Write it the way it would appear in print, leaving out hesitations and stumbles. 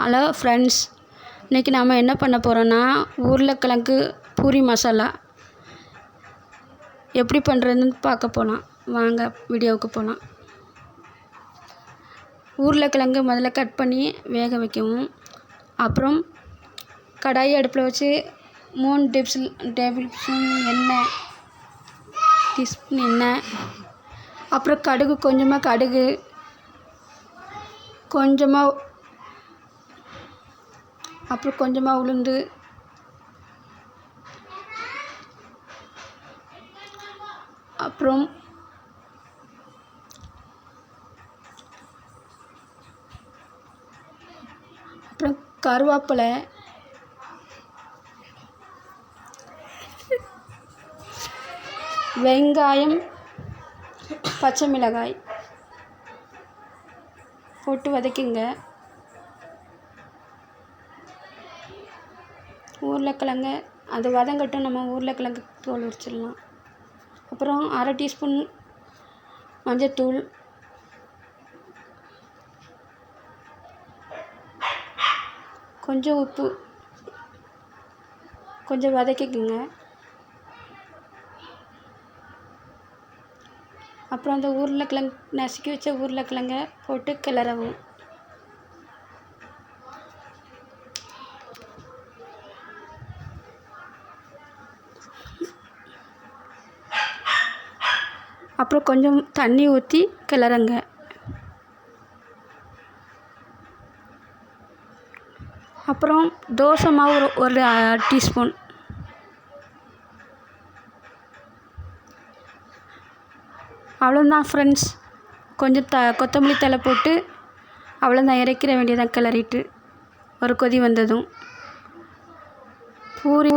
Hello friends, இன்றைக்கி நாம் என்ன பண்ண போகிறோன்னா உருளைக்கிழங்கு பூரி மசாலா எப்படி பண்ணுறதுன்னு பார்க்க போகலாம். வாங்க வீடியோவுக்கு போகலாம். உருளைக்கிழங்கு முதல்ல கட் பண்ணி வேக வைக்கவும். அப்புறம் கடாயை அடுப்பில் வச்சு 3 டேபிள் ஸ்பூன் எண்ணெய், டீஸ்பூன் எண்ணெய், அப்புறம் கடுகு, கொஞ்சமாக கடுகு, கொஞ்சமாக உளுந்து, அப்புறம் கருவேப்பிலை, வெங்காயம், பச்சை மிளகாய் போட்டு வதக்கிங்க. உருளைக்கிழங்கு அது வதங்கட்டும். நம்ம உருளைக்கிழங்கு தோல் உரிச்சிடலாம். அப்புறம் 1/2 டீஸ்பூன் மஞ்சத்தூள், கொஞ்சம் உப்பு, கொஞ்சம் வதக்கிக்குங்க. அப்புறம் அந்த உருளைக்கிழங்கு நசுக்கி வச்ச உருளைக்கிழங்கை போட்டு கிளறவும். அப்புறம் கொஞ்சம் தண்ணி ஊற்றி கிளறுங்க. அப்புறம் தோசை மாவு ஒரு டீஸ்பூன், அவ்வளோதான் ஃப்ரெண்ட்ஸ். கொஞ்சம் கொத்தமல்லி தழை போட்டு அவ்வளோதான், இறக்கிற வேண்டியதான். கிளறிட்டு ஒரு கொதி வந்ததும் பூரி